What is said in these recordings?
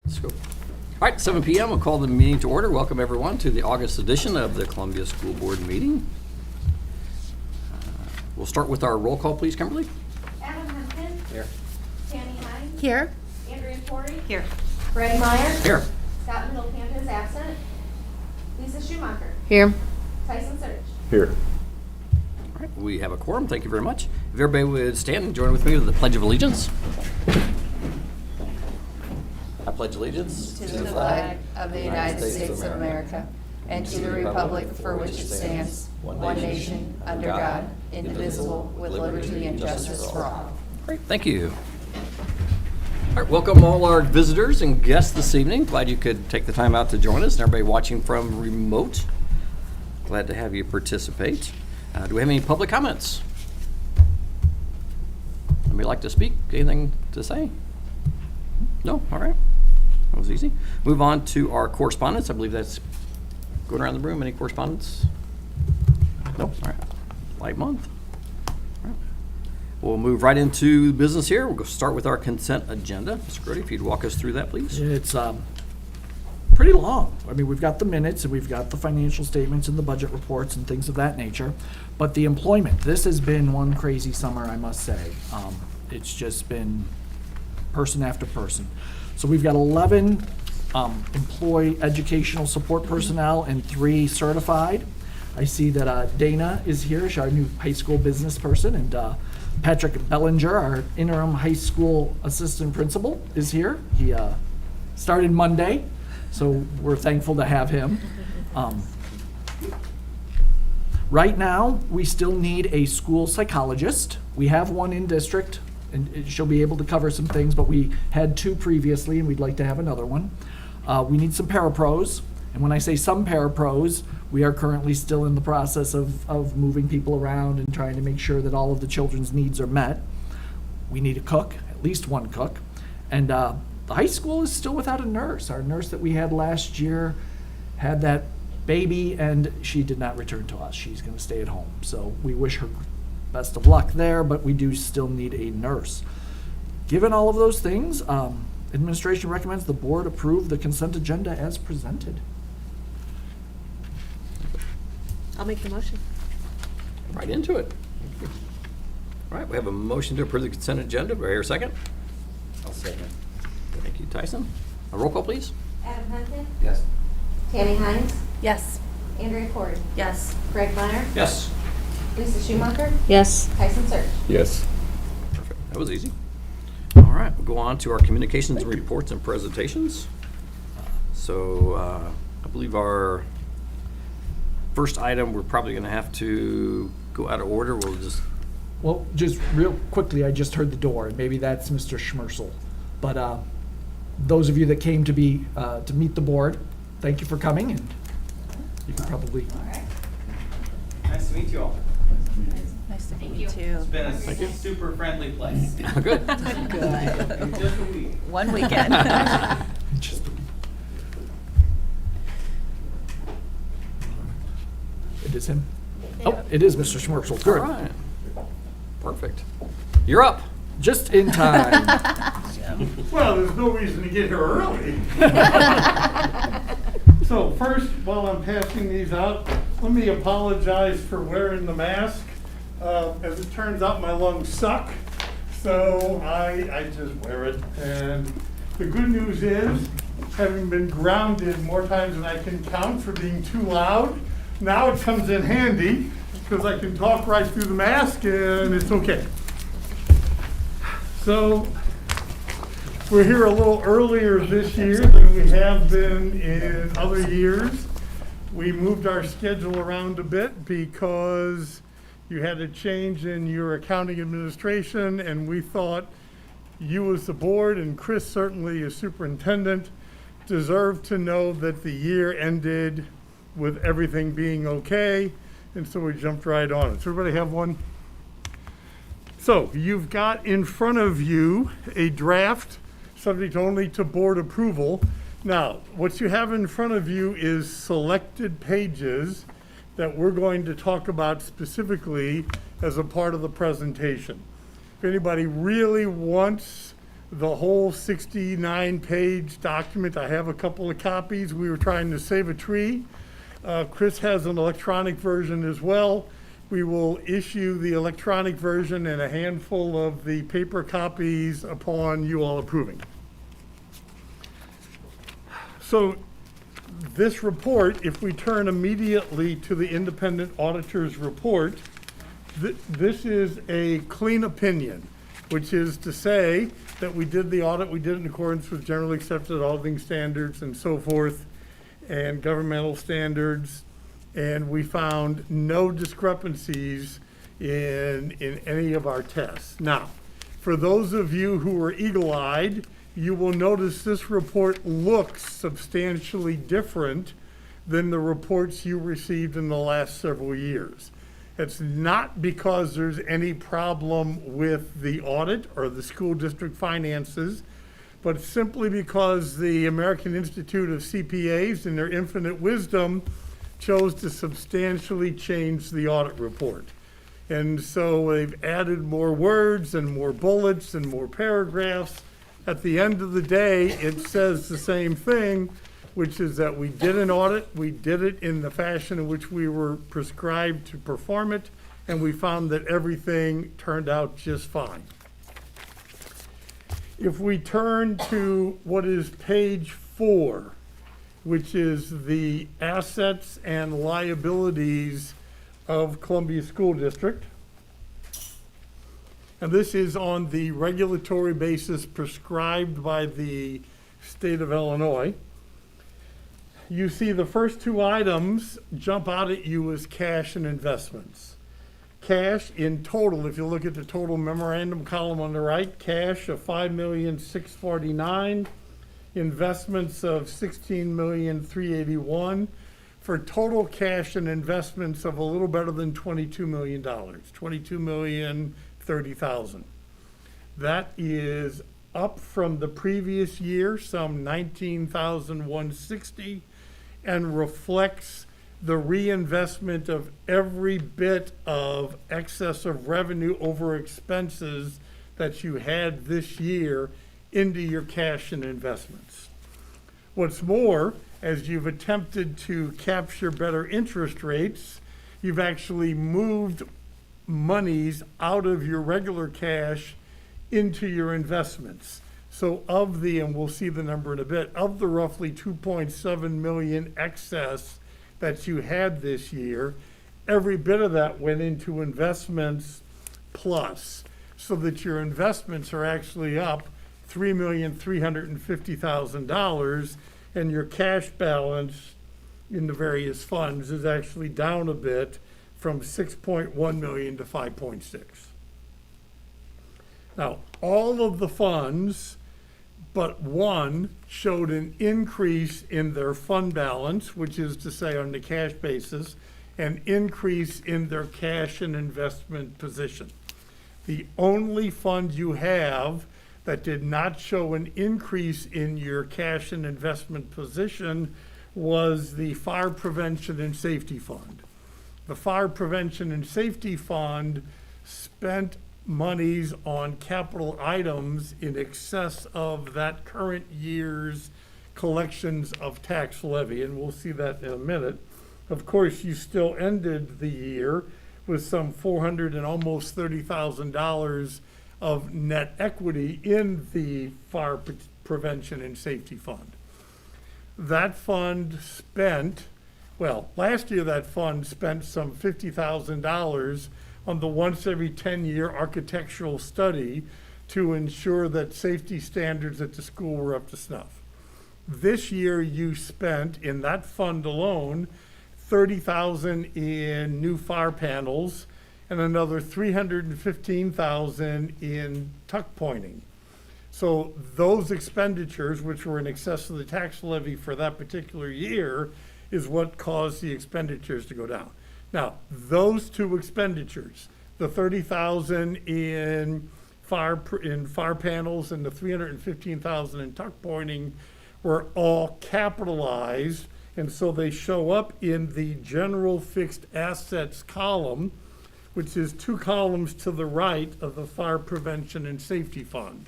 Let's go. All right, 7 p.m. We'll call the meeting to order. Welcome everyone to the August edition of the Columbia School Board meeting. We'll start with our roll call, please, Kimberly. Adam Hunton. Here. Tammy Hines. Here. Andrea Corey. Here. Greg Meyer. Here. Scott Middlecamp is absent. Lisa Schumacher. Here. Tyson Surge. Here. All right, we have a quorum. Thank you very much. If everybody would stand and join with me with the Pledge of Allegiance. I pledge allegiance To the flag of the United States of America and to the republic for which it stands, one nation, under God, indivisible, with liberty and justice for all. Great, thank you. All right, welcome all our visitors and guests this evening. Glad you could take the time out to join us, and everybody watching from remote. Glad to have you participate. Do we have any public comments? Anybody like to speak? Anything to say? No? All right. That was easy. Move on to our correspondence. I believe that's going around the room. Any correspondence? Nope. All right. Light month. All right. We'll move right into business here. We'll go start with our consent agenda. Mr. Grody, if you'd walk us through that, please. It's pretty long. I mean, we've got the minutes and we've got the financial statements and the budget reports and things of that nature. But the employment, this has been one crazy summer, I must say. It's just been person after person. So we've got 11 employee educational support personnel and 3 certified. I see that Dana is here, she's our new high school business person, and Patrick Bellinger, our interim high school assistant principal, is here. He started Monday, so we're thankful to have him. Right now, we still need a school psychologist. We have one in district, and she'll be able to cover some things, but we had 2 previously, and we'd like to have another one. We need some parapros, and when I say some parapros, we are currently still in the process of moving people around and trying to make sure that all of the children's needs are met. We need a cook, at least one cook, and the high school is still without a nurse. Our nurse that we had last year had that baby, and she did not return to us. She's going to stay at home, so we wish her best of luck there, but we do still need a nurse. Given all of those things, administration recommends the board approve the consent agenda as presented. I'll make the motion. Right into it. All right, we have a motion to approve the consent agenda. Do I hear a second? I'll second. Thank you, Tyson. A roll call, please. Adam Hunton. Yes. Tammy Hines. Yes. Andrea Corey. Yes. Greg Meyer. Yes. Lisa Schumacher. Yes. Tyson Surge. Yes. Perfect. That was easy. All right, we'll go on to our communications and reports and presentations. So I believe our first item, we're probably going to have to go out of order. We'll just... Well, just real quickly, I just heard the door, and maybe that's Mr. Schmerzel. But those of you that came to meet the board, thank you for coming, and you can probably... Nice to meet you all. Nice to meet you too. It's been a super friendly place. Good. Good. Just a week. One weekend. Just- It is him? Oh, it is Mr. Schmerzel. All Good. right. Perfect. You're up. Just in time. Well, there's no reason to get here early. So first, while I'm passing these out, let me apologize for wearing the mask. As it turns out, my lungs suck, so I just wear it. And the good news is, having been grounded more times than I can count for being too loud, now it comes in handy because I can talk right through the mask and it's okay. So we're here a little earlier this year than we have been in other years. We moved our schedule around a bit because you had a change in your accounting administration, and we thought you as the board, and Chris certainly as superintendent, deserved to know that the year ended with everything being okay, and so we jumped right on it. So everybody have one? So you've got in front of you a draft subject only to board approval. Now, what you have in front of you is selected pages that we're going to talk about specifically as a part of the presentation. If anybody really wants the whole 69-page document. I have a couple of copies. We were trying to save a tree. Chris has an electronic version as well. We will issue the electronic version and a handful of the paper copies upon you all approving. So this report, if we turn immediately to the independent auditor's report, this is a clean opinion, which is to say that we did the audit, we did it in accordance with generally accepted auditing standards and so forth, and governmental standards, and we found no discrepancies in any of our tests. Now, for those of you who are eagle-eyed, you will notice this report looks substantially different than the reports you received in the last several years. It's not because there's any problem with the audit or the school district finances, but simply because the American Institute of CPAs, in their infinite wisdom, chose to substantially change the audit report. And so they've added more words and more bullets and more paragraphs. At the end of the day, it says the same thing, which is that we did an audit, we did it in the fashion in which we were prescribed to perform it, and we found that everything turned out just fine. If we turn to what is page 4, which is the assets and liabilities of Columbia School District, and this is on the regulatory basis prescribed by the state of Illinois. You see the first two items jump out at you as cash and investments. Cash in total, if you look at the total memorandum column on the right, cash of $5,649,000, investments of $16,381,000, for total cash and investments of a little better than $22 million, $22,030,000. That is up from the previous year, some $19,160, and reflects the reinvestment of every bit of excess of revenue over expenses that you had this year into your cash and investments. What's more, as you've attempted to capture better interest rates, you've actually moved monies out of your regular cash into your investments. So of the, and we'll see the number in a bit, of the roughly 2.7 million excess that you had this year, every bit of that went into investments plus, so that your investments are actually up $3,350,000, and your cash balance in the various funds is actually down a bit from 6.1 million to 5.6. Now, all of the funds but one showed an increase in their fund balance, which is to say on the cash basis, an increase in their cash and investment position. The only fund you have that did not show an increase in your cash and investment position was the Fire Prevention and Safety Fund. The Fire Prevention and Safety Fund spent monies on capital items in excess of that current year's collections of tax levy, and we'll see that in a minute. Of course, you still ended the year with some $400 and almost $30,000 of net equity in the Fire Prevention and Safety Fund. That fund spent, well, last year that fund spent some $50,000 on the once every 10-year architectural study to ensure that safety standards at the school were up to snuff. This year you spent, in that fund alone, $30,000 in new fire panels and another $315,000 in tuck pointing. So those expenditures, which were in excess of the tax levy for that particular year, is what caused the expenditures to go down. Now, those two expenditures, the $30,000 in fire panels and the $315,000 in tuck pointing, were all capitalized, and so they show up in the general fixed assets column, which is two columns to the right of the Fire Prevention and Safety Fund.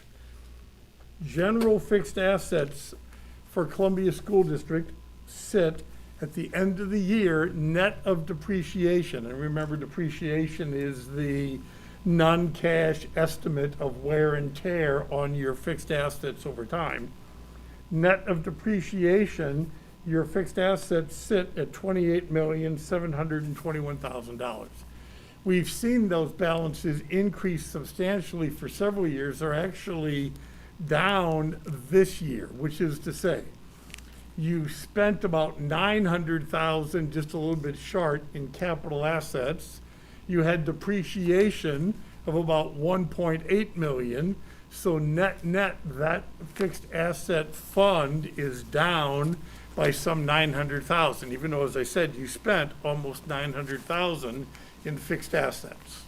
general fixed assets for Columbia School District sit at the end of the year net of depreciation. And remember, depreciation is the non-cash estimate of wear and tear on your fixed assets over time. Net of depreciation, your fixed assets sit at $28,721,000. We've seen those balances increase substantially for several years. They're actually down this year, which is to say, you spent about $900,000, just a little bit short, in capital assets. You had depreciation of about $1.8 million. So net, that fixed asset fund is down by some $900,000, even though, as I said, you spent almost $900,000 in fixed assets.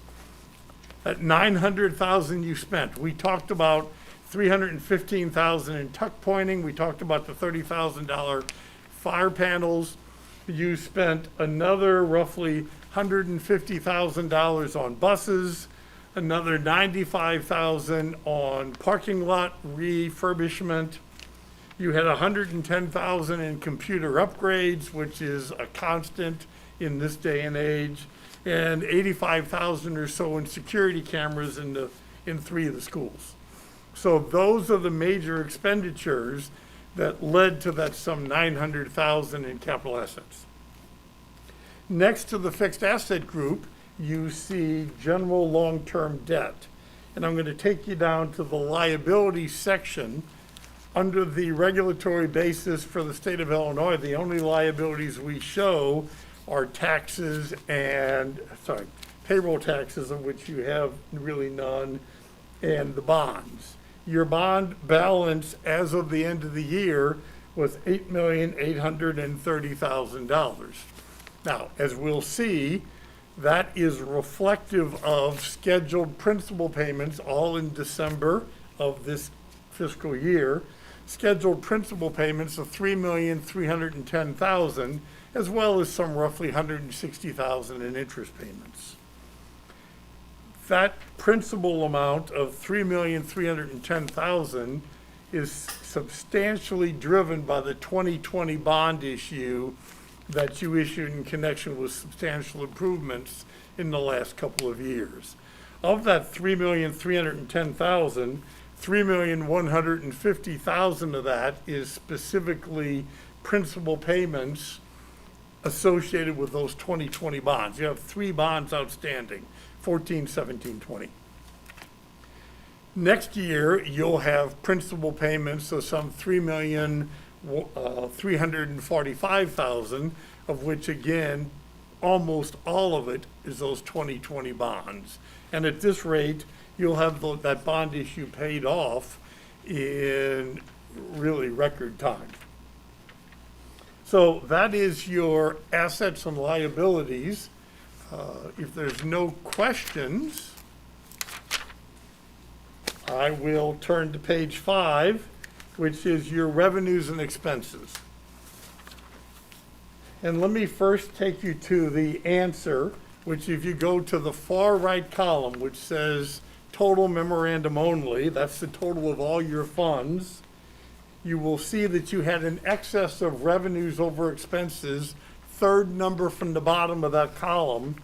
At $900,000 you spent, we talked about $315,000 in tuck pointing. We talked about the $30,000 fire panels. You spent another roughly $150,000 on buses, another $95,000 on parking lot refurbishment. You had $110,000 in computer upgrades, which is a constant in this day and age, and $85,000 or so in security cameras in 3 of the schools. So those are the major expenditures that led to that some $900,000 in capital assets. Next to the fixed asset group, you see general long-term debt. And I'm going to take you down to the liability section. Under the regulatory basis for the state of Illinois, the only liabilities we show are taxes and, payroll taxes, of which you have really none, and the bonds. Your bond balance as of the end of the year was $8,830,000. Now, as we'll see, that is reflective of scheduled principal payments all in December of this fiscal year, scheduled principal payments of $3,310,000, as well as some roughly $160,000 in interest payments. That principal amount of $3,310,000 is substantially driven by the 2020 bond issue that you issued in connection with substantial improvements in the last couple of years. Of that $3,310,000, $3,150,000 of that is specifically principal payments associated with those 2020 bonds. You have 3 bonds outstanding, 14, 17, 20. Next year, you'll have principal payments of some $3,345,000, of which again, almost all of it is those 2020 bonds. And at this rate, you'll have that bond issue paid off in really record time. So that is your assets and liabilities. If there's no questions, I will turn to page 5, which is your revenues and expenses. And let me first take you to the answer, which if you go to the far right column, which says total memorandum only, that's the total of all your funds, you will see that you had an excess of revenues over expenses, third number from the bottom of that column,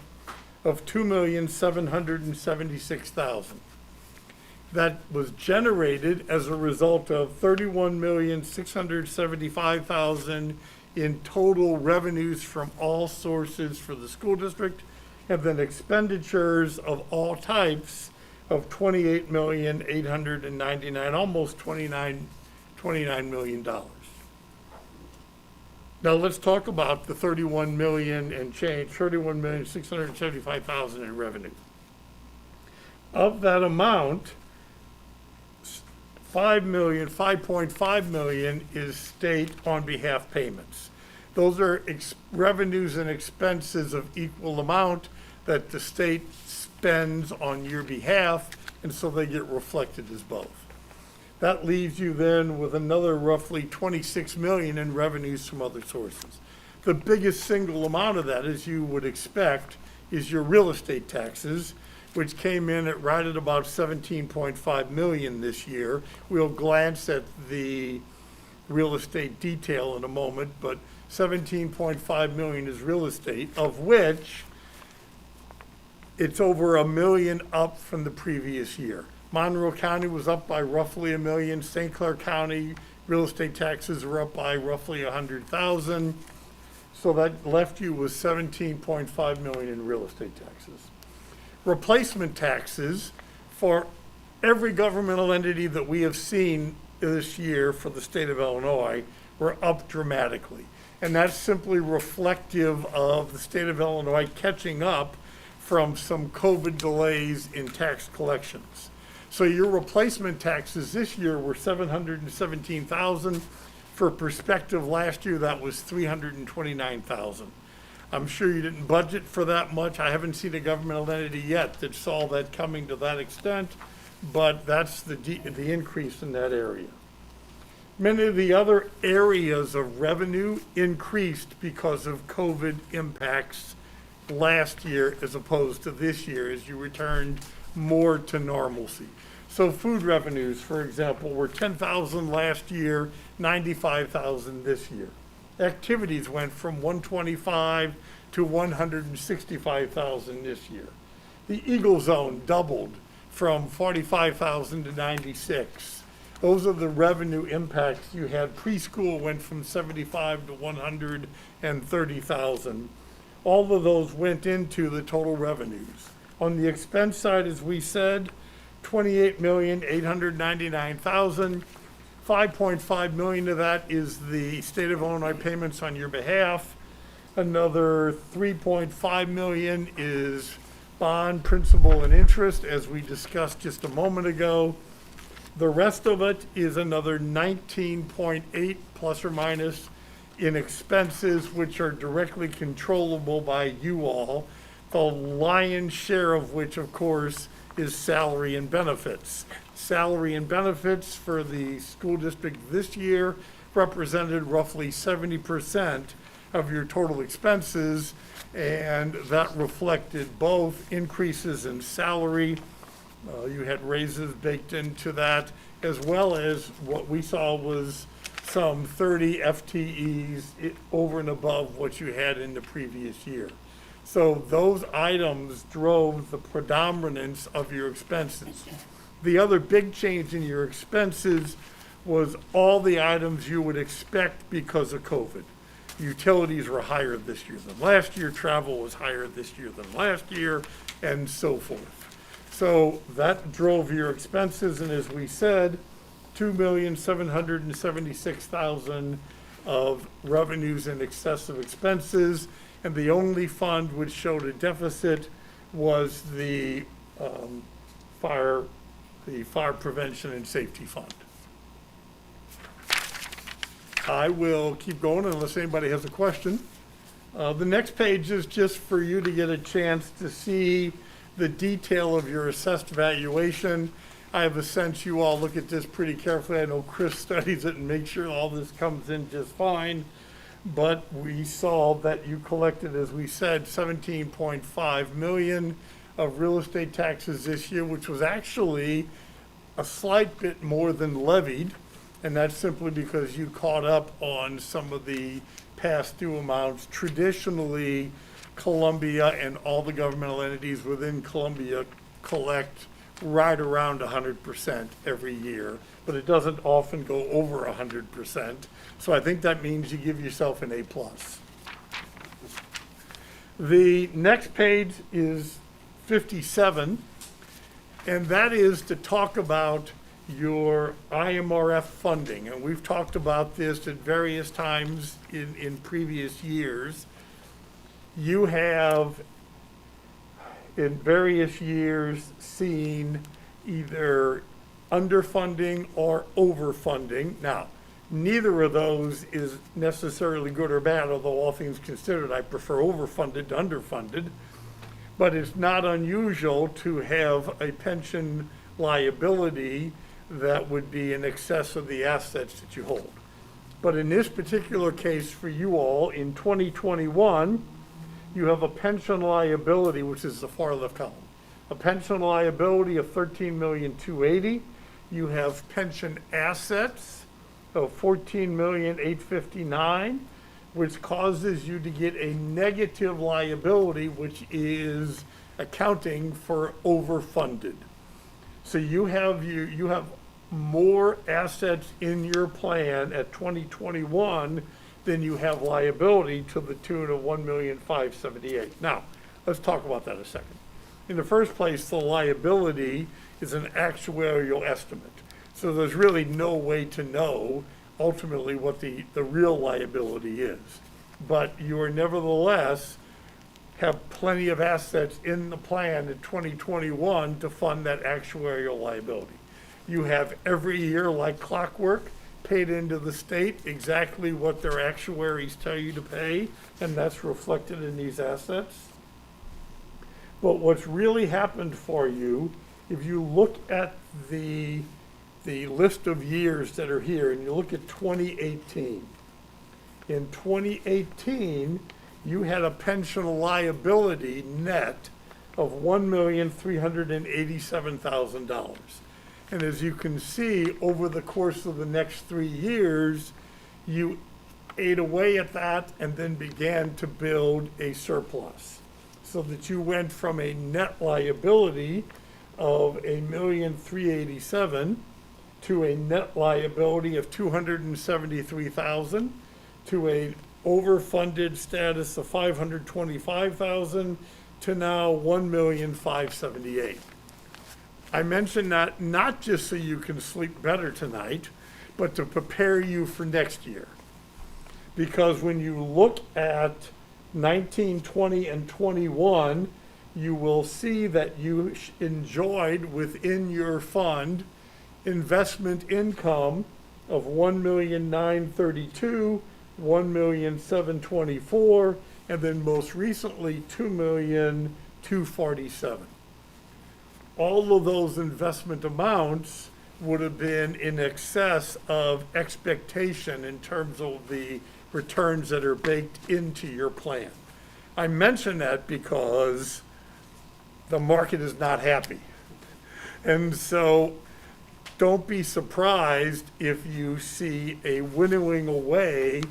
of $2,776,000. That was generated as a result of $31,675,000 in total revenues from all sources for the school district, and then expenditures of all types of $28,899,000, almost $29 million. Now let's talk about the $31 million and change, $31,675,000 in revenue. Of that amount, $5.5 million is state on behalf payments. Those are revenues and expenses of equal amount that the state spends on your behalf, and so they get reflected as both. That leaves you then with another roughly $26 million in revenues from other sources. The biggest single amount of that, as you would expect, is your real estate taxes, which came in at right at about 17.5 million this year. We'll glance at the real estate detail in a moment, but 17.5 million is real estate, of which it's over $1 million up from the previous year. Monroe County was up by roughly $1 million. St. Clair County real estate taxes were up by roughly 100,000. So that left you with 17.5 million in real estate taxes. Replacement taxes for every governmental entity that we have seen this year for the state of Illinois were up dramatically. And that's simply reflective of the state of Illinois catching up from some COVID delays in tax collections. So your replacement taxes this year were 717,000. For perspective, last year that was 329,000. I'm sure you didn't budget for that much. I haven't seen a governmental entity yet that saw that coming to that extent, but that's the increase in that area. Many of the other areas of revenue increased because of COVID impacts last year as opposed to this year as you returned more to normalcy. So food revenues, for example, were 10,000 last year, 95,000 this year. Activities went from 125 to 165,000 this year. The Eagle Zone doubled from 45,000 to 96. Those are the revenue impacts you had. Preschool went from 75 to 130,000. All of those went into the total revenues. On the expense side, as we said, 28,899,000. 5.5 million of that is the state of Illinois payments on your behalf. Another 3.5 million is bond principal and interest, as we discussed just a moment ago. The rest of it is another 19.8 plus or minus in expenses, which are directly controllable by you all. The lion's share of which, of course, is salary and benefits. Salary and benefits for the school district this year represented roughly 70% of your total expenses, and that reflected both increases in salary, you had raises baked into that, as well as what we saw was some 30 FTEs over and above what you had in the previous year. So those items drove the predominance of your expenses. The other big change in your expenses was all the items you would expect because of COVID. Utilities were higher this year than last year, travel was higher this year than last year, and so forth. So that drove your expenses, and as we said, 2,776,000 of revenues in excess of expenses. And the only fund which showed a deficit was the fire prevention and safety fund. I will keep going unless anybody has a question. The next page is just for you to get a chance to see the detail of your assessed valuation. I have a sense you all look at this pretty carefully. I know Chris studies it and makes sure all this comes in just fine. But we saw that you collected, as we said, 17.5 million of real estate taxes this year, which was actually a slight bit more than levied. And that's simply because you caught up on some of the past due amounts. Traditionally, Columbia and all the governmental entities within Columbia collect right around 100% every year, but it doesn't often go over 100%. So I think that means you give yourself an A+. The next page is 57, and that is to talk about your IMRF funding. And we've talked about this at various times in previous years. You have, in various years, seen either underfunding or overfunding. Now, neither of those is necessarily good or bad, although all things considered, I prefer overfunded to underfunded. But it's not unusual to have a pension liability that would be in excess of the assets that you hold. But in this particular case for you all, in 2021, you have a pension liability, which is the far left column, a pension liability of $13,280,000. You have pension assets of $14,859,000, which causes you to get a negative liability, which is accounting for overfunded. So you have more assets in your plan at 2021 than you have liability to the tune of $1,578,000. Now, let's talk about that a second. In the first place, the liability is an actuarial estimate. So there's really no way to know ultimately what the real liability is. But you are nevertheless have plenty of assets in the plan in 2021 to fund that actuarial liability. You have every year, like clockwork, paid into the state exactly what their actuaries tell you to pay, and that's reflected in these assets. But what's really happened for you, if you look at the list of years that are here, and you look at 2018. In 2018, you had a pension liability net of $1,387,000. And as you can see, over the course of the next 3 years, you ate away at that and then began to build a surplus. So that you went from a net liability of $1,387,000 to a net liability of $273,000 to a overfunded status of $525,000 to now $1,578,000. I mention that not just so you can sleep better tonight, but to prepare you for next year. Because when you look at 19, 20, and 21, you will see that you enjoyed within your fund investment income of $1,932,000, $1,724,000, and then most recently $2,247,000. All of those investment amounts would have been in excess of expectation in terms of the returns that are baked into your plan. I mention that because the market is not happy. And so don't be surprised if you see a winnowing away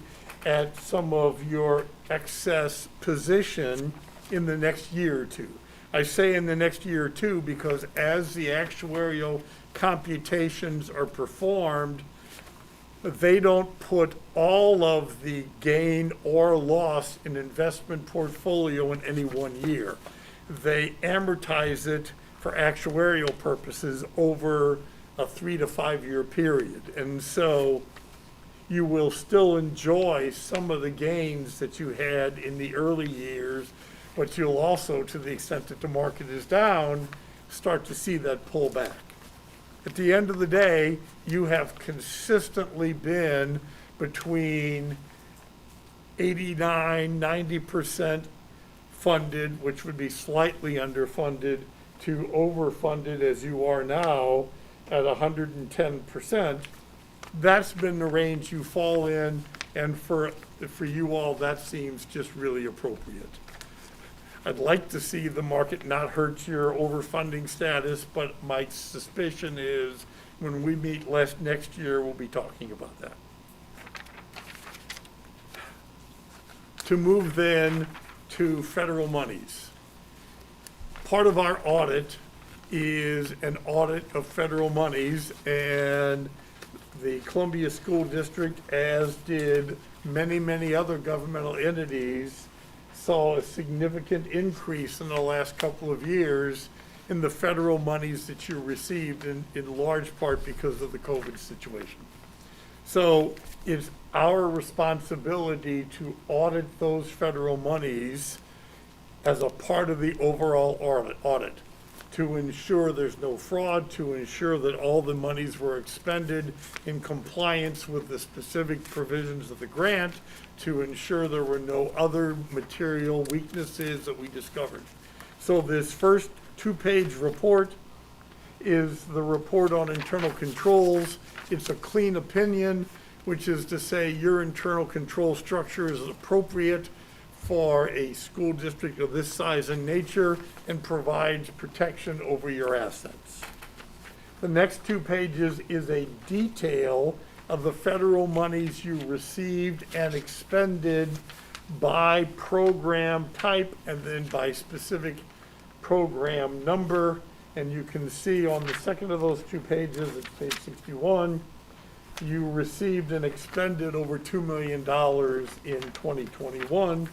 at some of your excess position in the next year or two. I say in the next year or two because as the actuarial computations are performed, they don't put all of the gain or loss in investment portfolio in any one year. They amortize it for actuarial purposes over a 3 to 5 year period. And so you will still enjoy some of the gains that you had in the early years, but you'll also, to the extent that the market is down, start to see that pull back. At the end of the day, you have consistently been between 89, 90% funded, which would be slightly underfunded, to overfunded as you are now at 110%. That's been the range you fall in, and for you all, that seems just really appropriate. I'd like to see the market not hurt your overfunding status, but my suspicion is when we meet next year, we'll be talking about that. To move then to federal monies. Part of our audit is an audit of federal monies, and the Columbia School District, as did many, many other governmental entities, saw a significant increase in the last couple of years in the federal monies that you received in large part because of the COVID situation. So it's our responsibility to audit those federal monies as a part of the overall audit to ensure there's no fraud, to ensure that all the monies were expended in compliance with the specific provisions of the grant, to ensure there were no other material weaknesses that we discovered. So this first 2-page report is the report on internal controls. It's a clean opinion, which is to say your internal control structure is appropriate for a school district of this size and nature and provides protection over your assets. The next 2 pages is a detail of the federal monies you received and expended by program type and then by specific program number. And you can see on the second of those 2 pages, it's page 61, you received and expended over $2 million in 2021.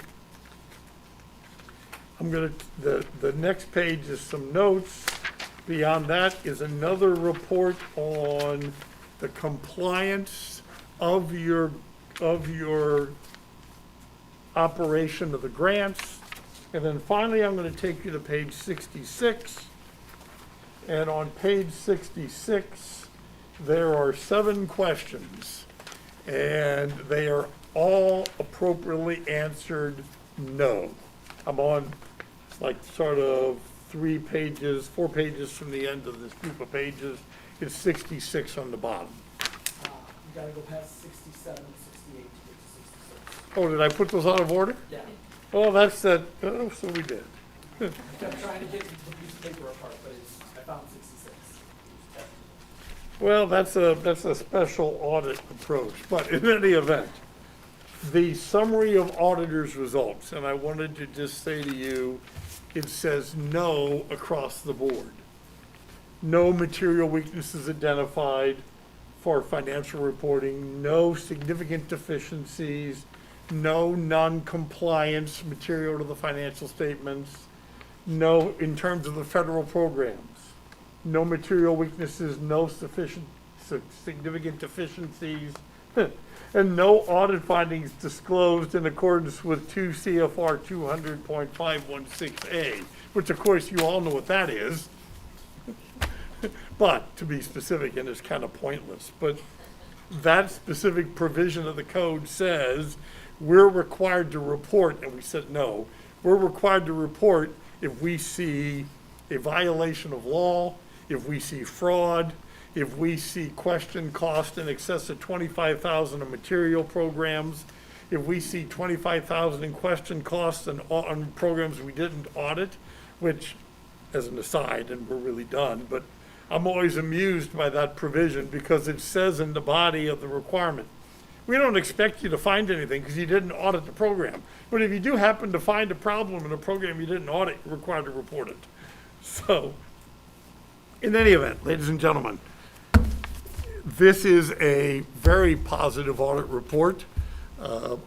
The next page is some notes. Beyond that is another report on the compliance of your operation of the grants. And then finally, I'm going to take you to page 66. And on page 66, there are 7 questions, and they are all appropriately answered no. I'm on like sort of 4 pages from the end of this group of pages. It's 66 on the bottom. You gotta go past 67 and 68 to get to 66. Oh, did I put those out of order? Yeah. Oh, that's that, oh, so we did. I kept trying to get the piece of paper apart, but I found 66. Well, that's a special audit approach, but in any event, the summary of auditors' results, and I wanted to just say to you, it says no across the board. No material weaknesses identified for financial reporting, no significant deficiencies, no non-compliance material to the financial statements, no, in terms of the federal programs, no material weaknesses, no significant deficiencies, and no audit findings disclosed in accordance with 2 CFR 200.516A, which of course you all know what that is. But to be specific, and it's kind of pointless, but that specific provision of the code says we're required to report, and we said no, we're required to report if we see a violation of law, if we see fraud, if we see question cost in excess of $25,000 of material programs, if we see $25,000 in question costs on programs we didn't audit, which, as an aside, and we're really done, but I'm always amused by that provision because it says in the body of the requirement, we don't expect you to find anything because you didn't audit the program. But if you do happen to find a problem in a program you didn't audit, you're required to report it. So, in any event, ladies and gentlemen, this is a very positive audit report.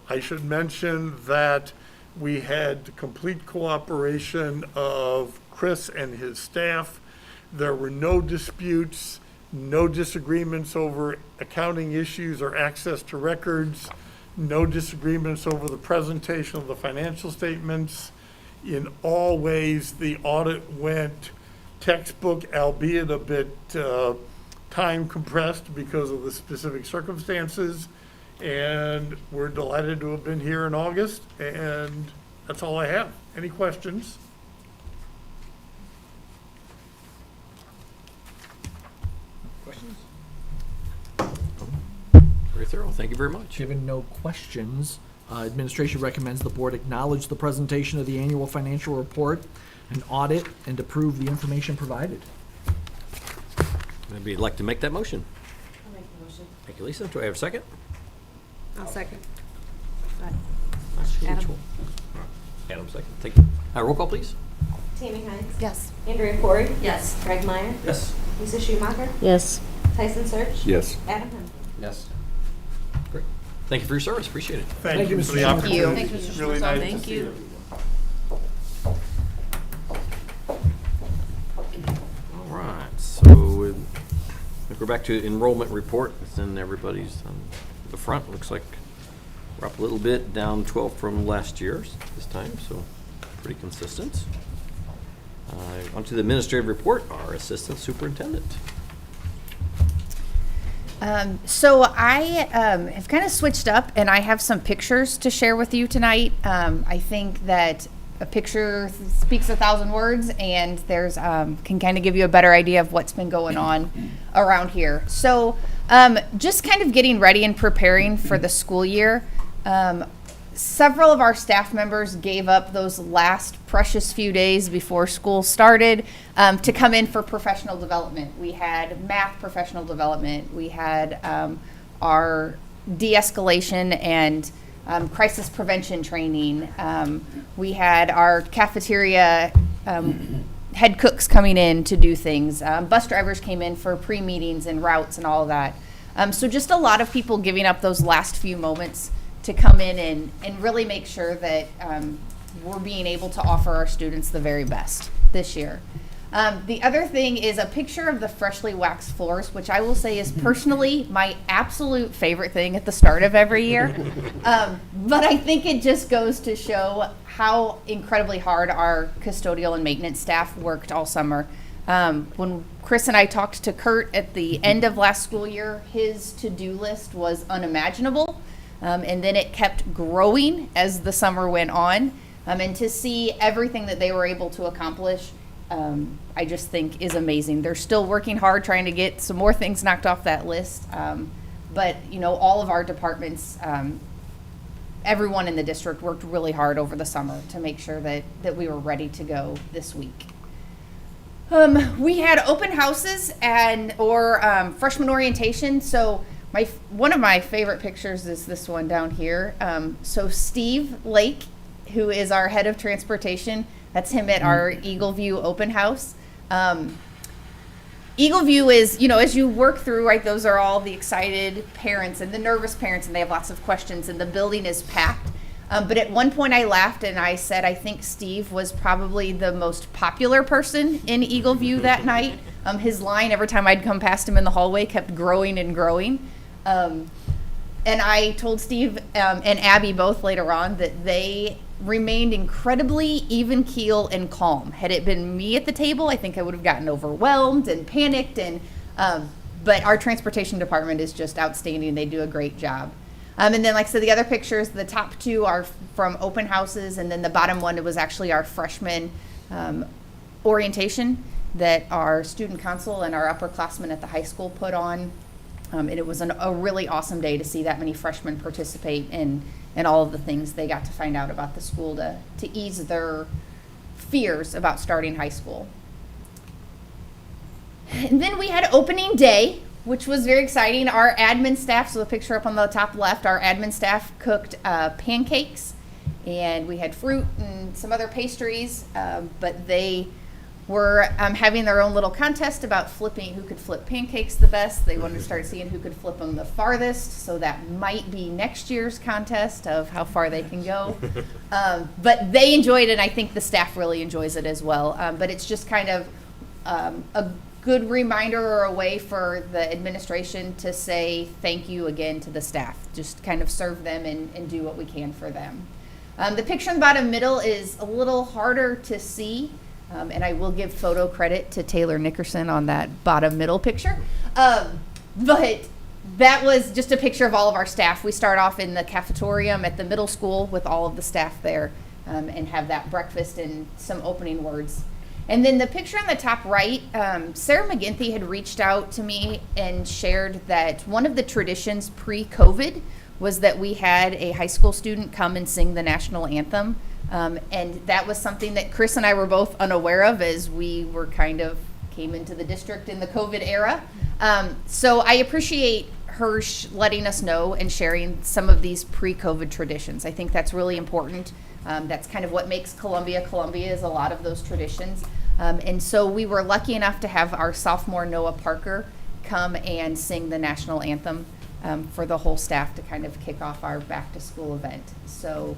I should mention that we had complete cooperation of Chris and his staff. There were no disputes, no disagreements over accounting issues or access to records, no disagreements over the presentation of the financial statements. In all ways, the audit went textbook, albeit a bit time compressed because of the specific circumstances. And we're delighted to have been here in August, and that's all I have. Any questions? Questions? Very thorough. Thank you very much. Given no questions, administration recommends the board acknowledge the presentation of the annual financial report and audit and approve the information provided. Maybe you'd like to make that motion. I'll make the motion. Thank you, Lisa. Do I have a second? I'll second. Adam. Adam, second. Thank you. Roll call, please. Tammy Hines. Yes. Andrea Corey. Yes. Greg Meyer. Yes. Lisa Schumacher. Yes. Tyson Search. Yes. Adam Hunt. Yes. Great. Thank you for your service. Appreciate it. Thank you Mr. for the Chairman. opportunity. Thank you, It's Mr. really Schwartz. nice to Thank see you. everyone. All right. So if we're back to enrollment report, it's in everybody's on the front. Looks like we're up a little bit, down 12 from last year's this time, so pretty consistent. On to the administrative report, our assistant superintendent. So I have kind of switched up, and I have some pictures to share with you tonight. I think that a picture speaks 1,000 words, and there's can kind of give you a better idea of what's been going on around here. So just kind of getting ready and preparing for the school year. several of our staff members gave up those last precious few days before school started to come in for professional development. We had math professional development. We had our de-escalation and crisis prevention training. We had our cafeteria head cooks coming in to do things. Bus drivers came in for pre-meetings and routes and all of that. So just a lot of people giving up those last few moments to come in and really make sure that we're being able to offer our students the very best this year. The other thing is a picture of the freshly waxed floors, which I will say is personally my absolute favorite thing at the start of every year. But I think it just goes to show how incredibly hard our custodial and maintenance staff worked all summer. When Chris and I talked to Kurt at the end of last school year, his to-do list was unimaginable. And then it kept growing as the summer went on. And to see everything that they were able to accomplish, I just think is amazing. They're still working hard trying to get some more things knocked off that list. But, you know, all of our departments, everyone in the district worked really hard over the summer to make sure that we were ready to go this week. We had open houses or freshman orientation. So one of my favorite pictures is this one down here. So Steve Lake, who is our head of transportation, that's him at our Eagle View open house. Eagle View is, you know, as you work through, right, those are all the excited parents and the nervous parents, and they have lots of questions, and the building is packed. But at one point I laughed and I said, I think Steve was probably the most popular person in Eagle View that night. His line, every time I'd come past him in the hallway, kept growing and growing. And I told Steve and Abby both later on that they remained incredibly even keel and calm. Had it been me at the table, I think I would have gotten overwhelmed and panicked. But our transportation department is just outstanding. They do a great job. And then, like I said, the other pictures, the top two are from open houses, and then the bottom one was actually our freshman orientation that our student council and our upperclassmen at the high school put on. And it was a really awesome day to see that many freshmen participate in all of the things they got to find out about the school to ease their fears about starting high school. And then we had opening day, which was very exciting. Our admin staff, so the picture up on the top left, our admin staff cooked pancakes, and we had fruit and some other pastries, but they were having their own little contest about flipping who could flip pancakes the best. They wanted to start seeing who could flip them the farthest, so that might be next year's contest of how far they can go. But they enjoyed it, and I think the staff really enjoys it as well. But it's just kind of a good reminder or a way for the administration to say thank you again to the staff. Just kind of serve them and do what we can for them. The picture in the bottom middle is a little harder to see. And I will give photo credit to Taylor Nickerson on that bottom middle picture. But that was just a picture of all of our staff. We start off in the cafetorium at the middle school with all of the staff there and have that breakfast and some opening words. And then the picture on the top right, Sarah McGinty had reached out to me and shared that one of the traditions pre-COVID was that we had a high school student come and sing the national anthem. And that was something that Chris and I were both unaware of as we were came into the district in the COVID era. So I appreciate her letting us know and sharing some of these pre-COVID traditions. I think that's really important. That's kind of what makes Columbia is a lot of those traditions. And so we were lucky enough to have our sophomore Noah Parker come and sing the national anthem for the whole staff to kind of kick off our back to school event. So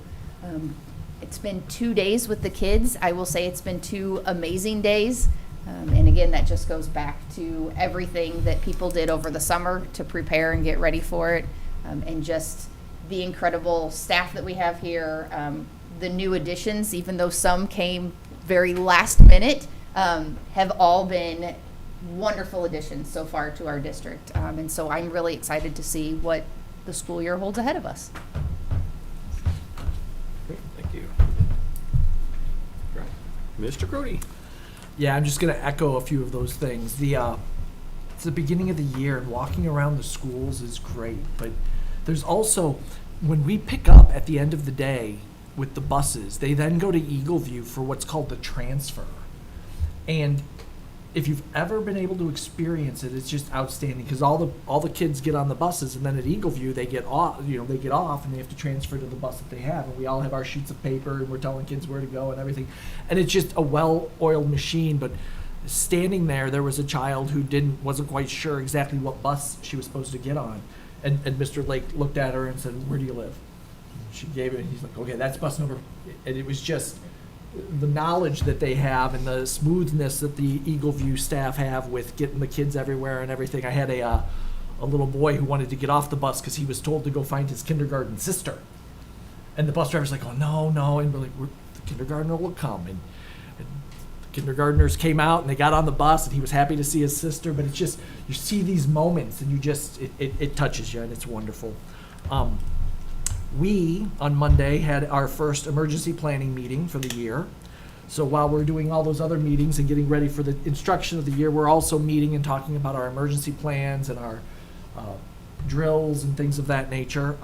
it's been 2 days with the kids. I will say it's been 2 amazing days. And again, that just goes back to everything that people did over the summer to prepare and get ready for it. And just the incredible staff that we have here, the new additions, even though some came very last minute, have all been wonderful additions so far to our district. And so I'm really excited to see what the school year holds ahead of us. Thank you. Right. Mr. Grody. Yeah, I'm just going to echo a few of those things. It's the beginning of the year, and walking around the schools is great, but there's also when we pick up at the end of the day with the buses, they then go to Eagle View for what's called the transfer. And if you've ever been able to experience it, it's just outstanding because all the kids get on the buses, and then at Eagle View they get off. They get off and they have to transfer to the bus that they have, and we all have our sheets of paper and we're telling kids where to go and everything. And it's just a well-oiled machine. But standing there was a child who wasn't quite sure exactly what bus she was supposed to get on, and Mr. Lake looked at her and said, "Where do you live?" She gave it, and he's like, "Okay, that's bus number." And it was just the knowledge that they have and the smoothness that the Eagle View staff have with getting the kids everywhere and everything. I had a little boy who wanted to get off the bus because he was told to go find his kindergarten sister. And the bus driver's like, "Oh, no." And we're like, "The kindergartner will come." And the kindergartners came out and they got on the bus and he was happy to see his sister. But it's just, you see these moments and it touches you and it's wonderful. We, on Monday, had our first emergency planning meeting for the year. So while we're doing all those other meetings and getting ready for the instruction of the year, we're also meeting and talking about our emergency plans and our drills and things of that nature.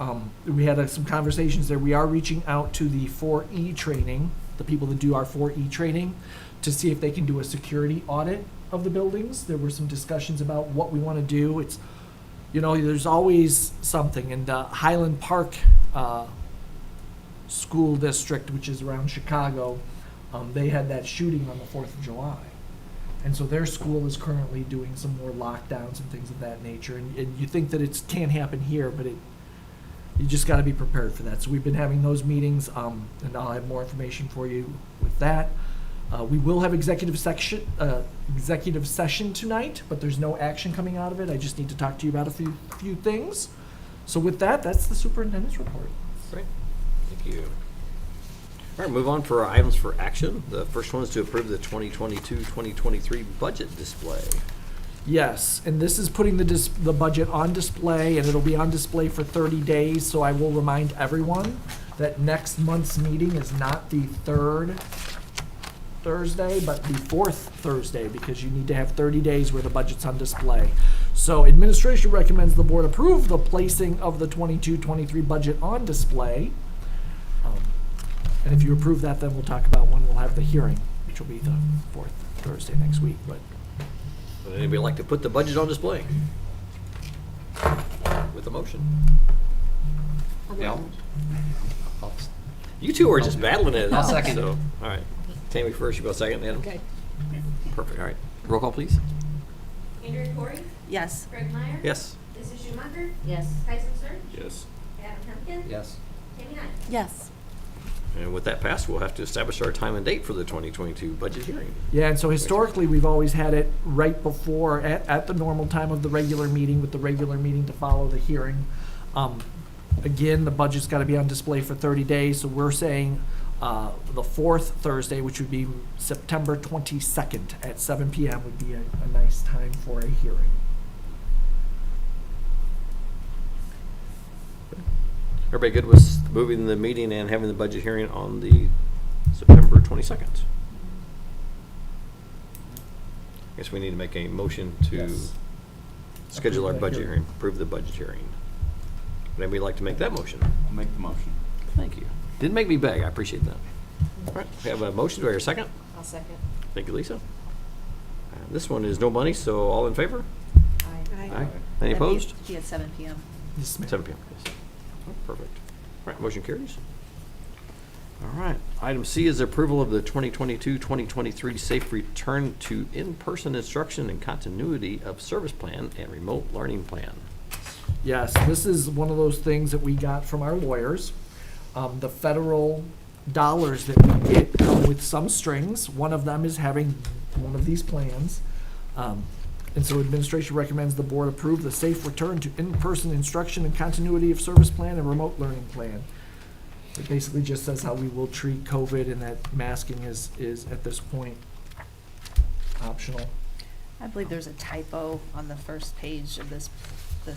We had some conversations there. We are reaching out to the 4E training, the people that do our 4E training, to see if they can do a security audit of the buildings. There were some discussions about what we want to do. It's, there's always something. And Highland Park School District, which is around Chicago, they had that shooting on the 4th of July. And so their school is currently doing some more lockdowns and things of that nature. And you think that it can't happen here, but you just got to be prepared for that. So we've been having those meetings, and I'll have more information for you with that. We will have executive session tonight, but there's no action coming out of it. I just need to talk to you about a few things. So with that, that's the superintendent's report. Great. Thank you. All right, move on for our items for action. The first one is to approve the 2022-2023 budget display. Yes, and this is putting the budget on display, and it'll be on display for 30 days. So I will remind everyone that next month's meeting is not the third Thursday, but the fourth Thursday, because you need to have 30 days where the budget's on display. So administration recommends the board approve the placing of the 22-23 budget on display. And if you approve that, then we'll talk about when we'll have the hearing, which will be the fourth Thursday next week. But Would anybody like to put the budget on display? With a motion. Yeah. You two are just battling it. I'll second. So, all right. Tammy first, you go second, Adam? Okay. Perfect, all right. Roll call, please. Andrea Corey, Yes. Greg Meyer. Yes. Lisa Schumacher, Yes. Tyson Surge, Yes. Adam Hempkins. Yes. Tammy Knight. Yes. And with that passed, we'll have to establish our time and date for the 2022 budget hearing. yeah, and so historically, we've always had it right before, at the normal time of the regular meeting, with the regular meeting to follow the hearing. Again, the budget's got to be on display for 30 days, so we're saying the fourth Thursday, which would be September 22nd at 7 p.m. would be a nice time for a hearing. Everybody good with moving the meeting and having the budget hearing on the September 22nd? I guess we need to make a motion to Yes. schedule our Approve that budget hearing. hearing, approve the budget hearing. Would anybody like to make that motion? I'll make the motion. Thank you. Didn't make me beg, I appreciate that. All right, we have a motion, do I hear a second? I'll second. Thank you, Lisa. This one is no money, so all in favor? Aye. Any opposed? Be at 7 p.m. Yes, ma'am. 7 p.m. Yes. Oh, perfect. All right, motion carries. All right. Item C is approval of the 2022-2023 safe return to in-person instruction and continuity of service plan and remote learning plan. Yes, this is one of those things that we got from our lawyers. The federal dollars that we get come with some strings. One of them is having one of these plans. And so administration recommends the board approve the safe return to in-person instruction and continuity of service plan and remote learning plan. It basically just says how we will treat COVID, and that masking is at this point optional. I believe there's a typo on the first page of this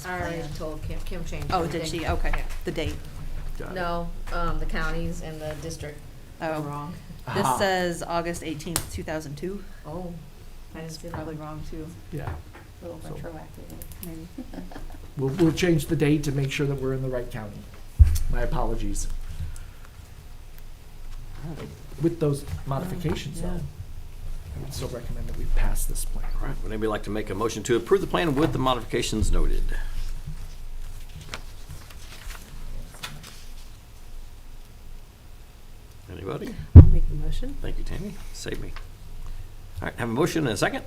I already plan. told Kim changed Oh, did everything. she? Okay, Yeah. the date. Got it. No, the counties and the district are Oh. wrong. This Ah. says August 18th, 2002. Oh. That's probably wrong too, Yeah. A little So- retroactive. maybe. We'll change the date to make sure that we're in the right county. My apologies. With those modifications, though, Yeah. I would still recommend that we pass this plan. All right, would anybody like to make a motion to approve the plan with the modifications noted? Anybody? I'll make the motion. Thank you, Tammy. Save me. All right, have a motion and a second?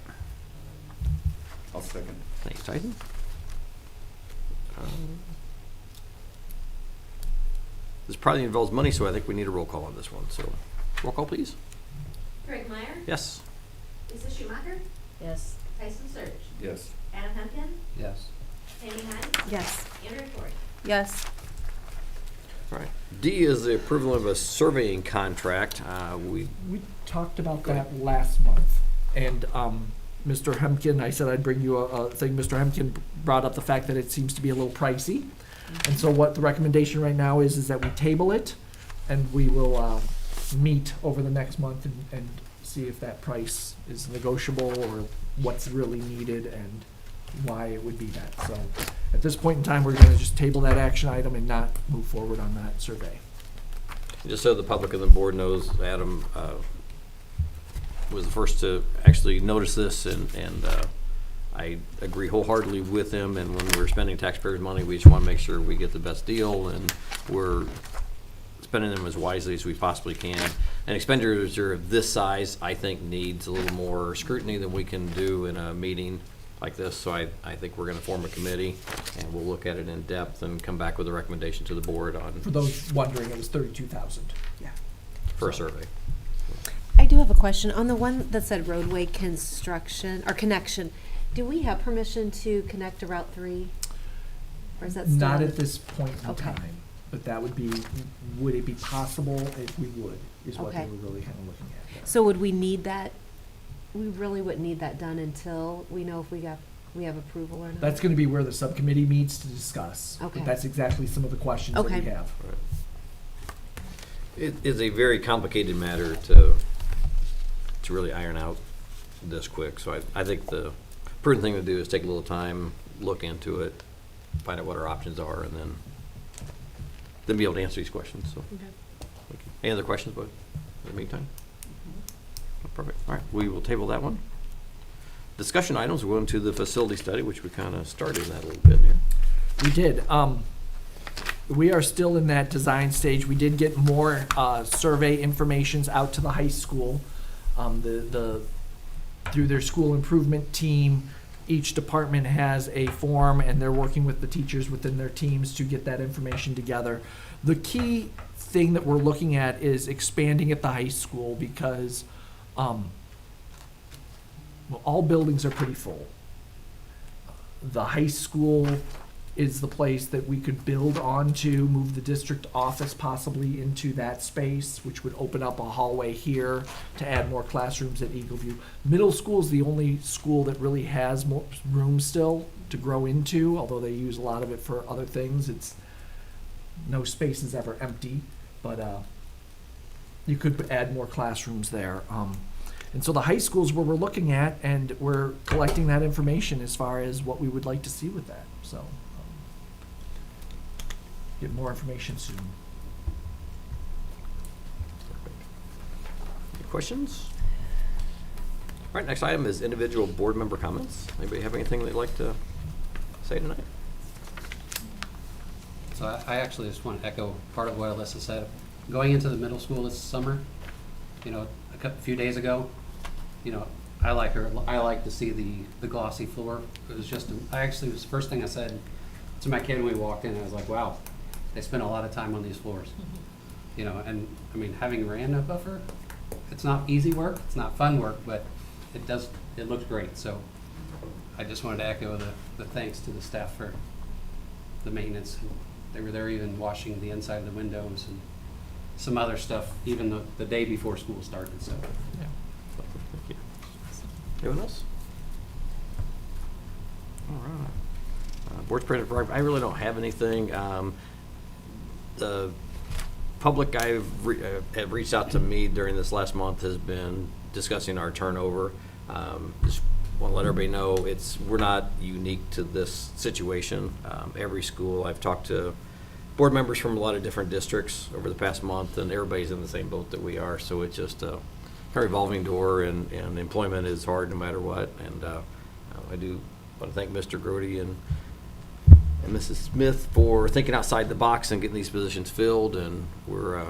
I'll second. Thank you, Tyson. This probably involves money, so I think we need a roll call on this one. So, roll call, please. Greg Meyer, Yes. Lisa Schumacher, Yes. Tyson Surge, Yes. Adam Hempkin, Yes. Tammy Hyde, Yes. Andrea Ford. Yes. All right. D is the approval of a surveying contract. We We talked about Go that last month, and Mr. Hemkin, I said I'd bring you a thing. Mr. Hemkin brought up the fact that it seems to be a little pricey, and so what the recommendation right now is that we table it, and we will meet over the next month and see if that price is negotiable or what's really needed and why it would be that. So at this point in time, we're going to just table that action item and not move forward on that survey. Just so the public and the board knows, Adam was the first to actually notice this, and I agree wholeheartedly with him. And when we're spending taxpayers' money, we just want to make sure we get the best deal, and we're spending them as wisely as we possibly can. An expenditure of this size, I think, needs a little more scrutiny than we can do in a meeting like this. So I think we're going to form a committee, and we'll look at it in depth and come back with a recommendation to the board on For those wondering, it was 32,000. Yeah. for a survey. I do have a question. On the one that said roadway construction or connection, do we have permission to connect to Route 3? Or is that still? Not at this point in Okay. time, but that would be, would it be possible if we would, is what they Okay. were really kind of looking at there. So would we need that? We really wouldn't need that done until we know if we have approval or not? That's gonna be where the subcommittee meets to discuss. Okay. But that's exactly some of the questions that we Okay. have. It is a very complicated matter to really iron out this quick. So I think the prudent thing to do is take a little time, look into it, find out what our options are, and then be able to answer these questions. So, Okay. thank you. Any other questions, bud, in the meantime? Perfect. All right, we will table that one. Discussion items, we're going to the facility study, which we kind of started that a little bit here. We did. We are still in that design stage. We did get more survey informations out to the high school. Through their school improvement team, each department has a form, and they're working with the teachers within their teams to get that information together. The key thing that we're looking at is expanding at the high school because all buildings are pretty full. The high school is the place that we could build onto, move the district office possibly into that space, which would open up a hallway here to add more classrooms at Eagle View. Middle school is the only school that really has more room still to grow into, although they use a lot of it for other things. It's, no space is ever empty, but you could add more classrooms there. And so the high school is where we're looking at, and we're collecting that information as far as what we would like to see with that. So get more information soon. Any questions? All right, next item is individual board member comments. Anybody have anything they'd like to say tonight? So I actually just want to echo part of what Alyssa said. Going into the middle school this summer, you know, a few days ago, you know, I like to see the glossy floor. It was just, it was the first thing I said to my kid when we walked in. I was like, wow, they spend a lot of time on these floors. You know, and I mean, having ran a buffer, it's not easy work, it's not fun work, but it looks great. So I just wanted to echo the thanks to the staff for the maintenance. They were there even washing the inside of the windows and some other stuff, even the day before school started, so. Yeah. Thank you. Anyone else? All right. Board's president, I really don't have anything. The public have reached out to me during this last month has been discussing our turnover. Just want to let everybody know we're not unique to this situation. Every school I've talked to board members from a lot of different districts over the past month, and everybody's in the same boat that we are. So it's just a revolving door, and employment is hard no matter what. And I do want to thank Mr. Grody and Mrs. Smith for thinking outside the box and getting these positions filled, and we're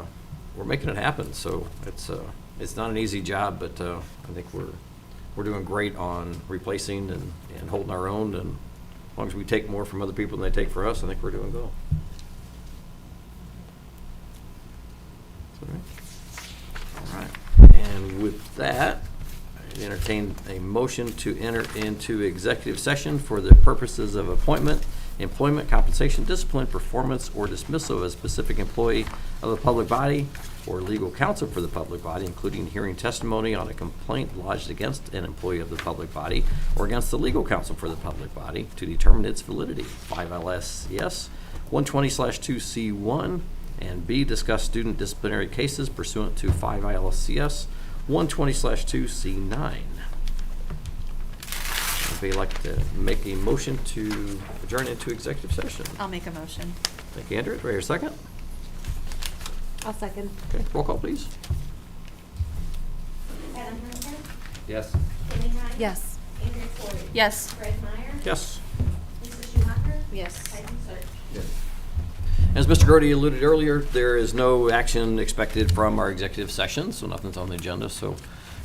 making it happen. So it's not an easy job, but I think we're doing great on replacing and holding our own. And as long as we take more from other people than they take for us, I think we're doing well. All right. And with that, I entertain a motion to enter into executive session for the purposes of appointment, employment, compensation, discipline, performance, or dismissal of a specific employee of the public body or legal counsel for the public body, including hearing testimony on a complaint lodged against an employee of the public body or against the legal counsel for the public body to determine its validity. 5 LSCS 120/2C1, and B, discuss student disciplinary cases pursuant to 5 ILCS 120/2C9. Anybody like to make a motion to adjourn into executive session? I'll make a motion. Thank you, Andrew. Do I hear a second? I'll second. Okay, roll call, please. Adam Hunter, Yes. Amy Hines. Yes. Andrew Floyd. Yes. Greg Meyer. Yes. Lisa Schumacher. Yes. Tyson Search. As Mr. Grody alluded earlier, there is no action expected from our executive session, so nothing's on the agenda. So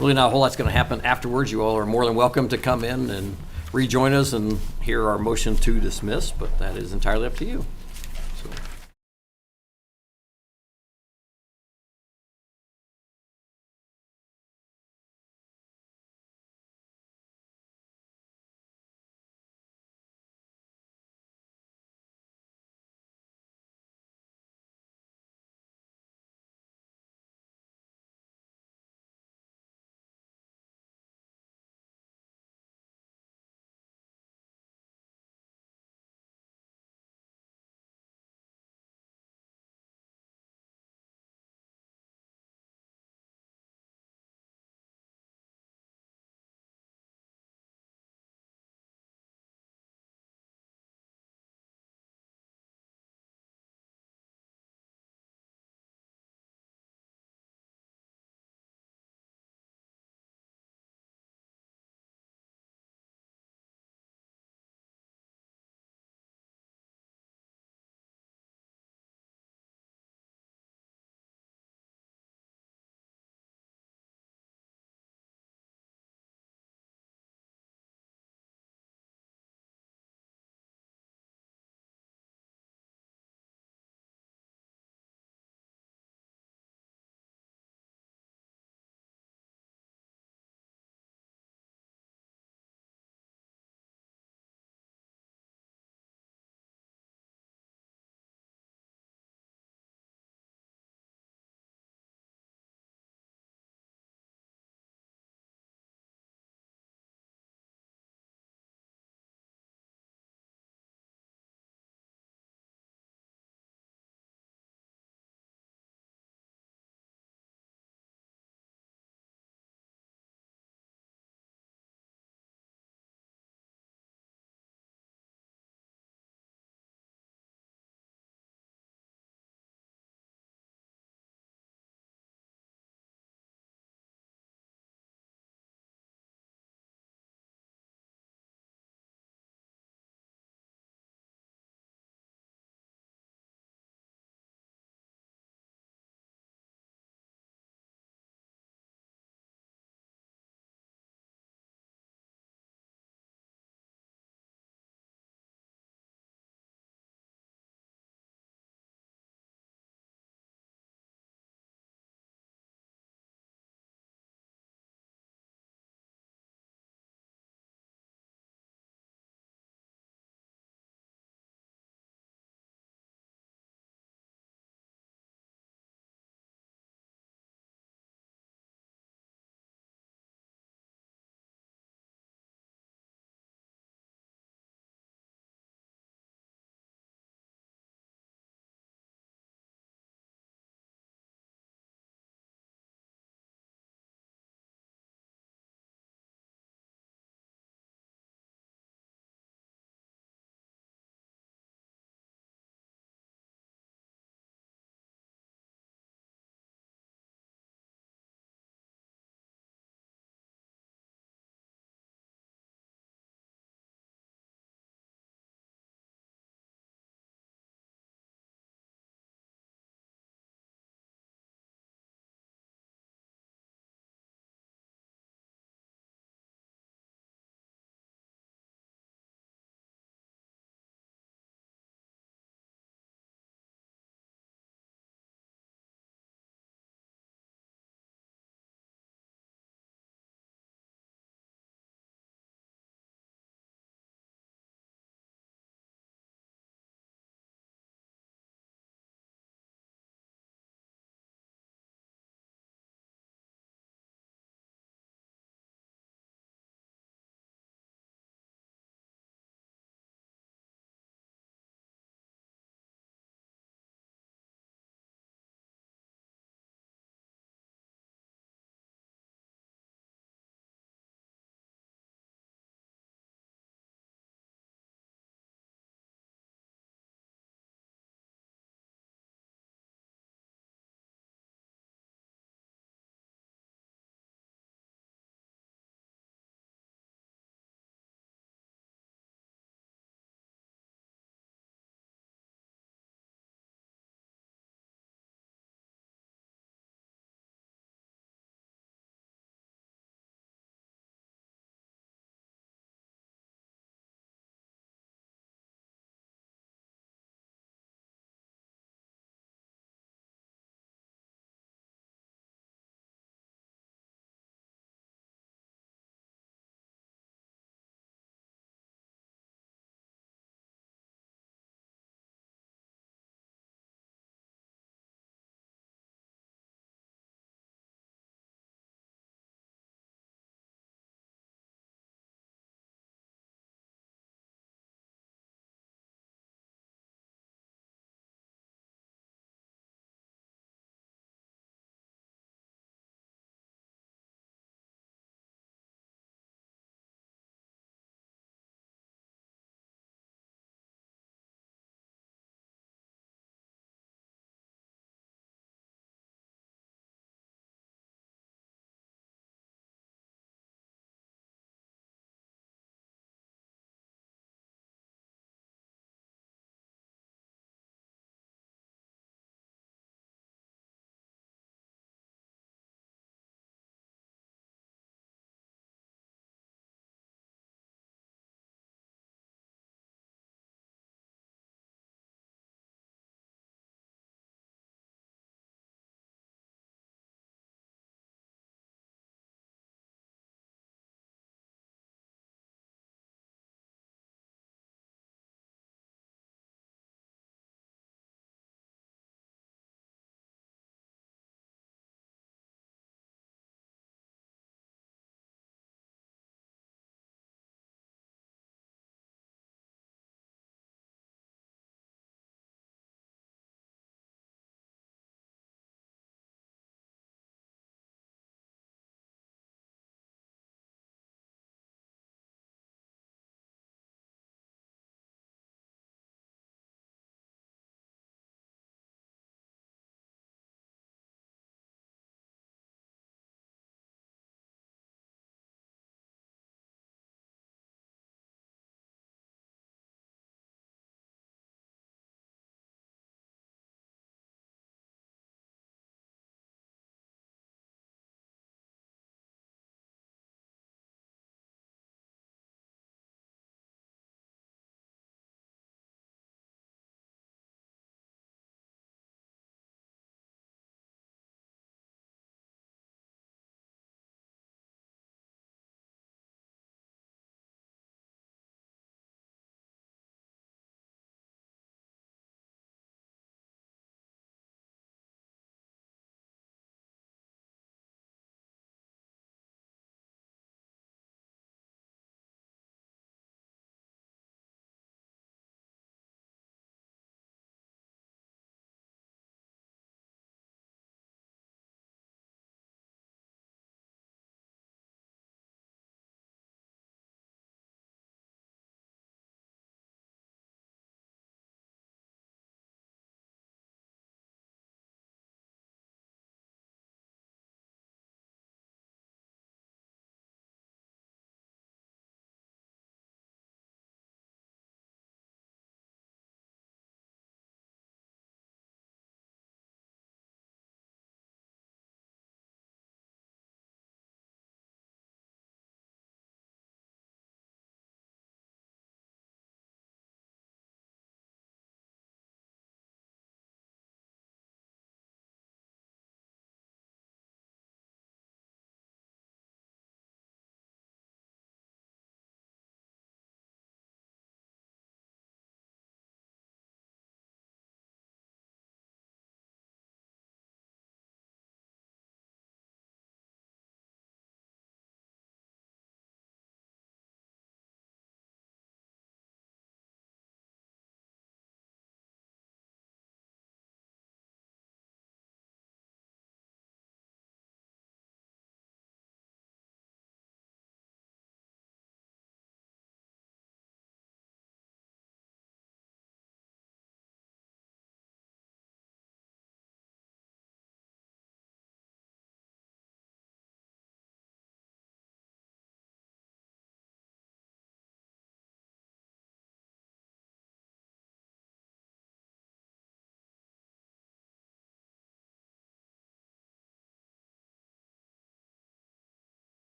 really not a whole lot's going to happen afterwards. You all are more than welcome to come in and rejoin us and hear our motion to dismiss, but that is entirely up to you.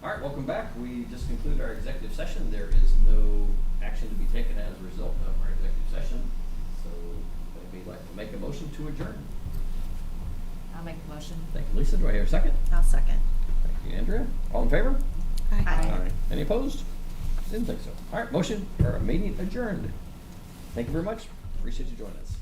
All right, welcome back. We just concluded our executive session. There is no action to be taken as a result of our executive session. So would anybody like to make a motion to adjourn? I'll make the motion. Thank you, Lisa. Do I hear a second? I'll second. Thank you, Andrea. All in favor? Aye. Any opposed? Didn't think so. All right, motion or meeting adjourned. Thank you very much. Appreciate you joining us.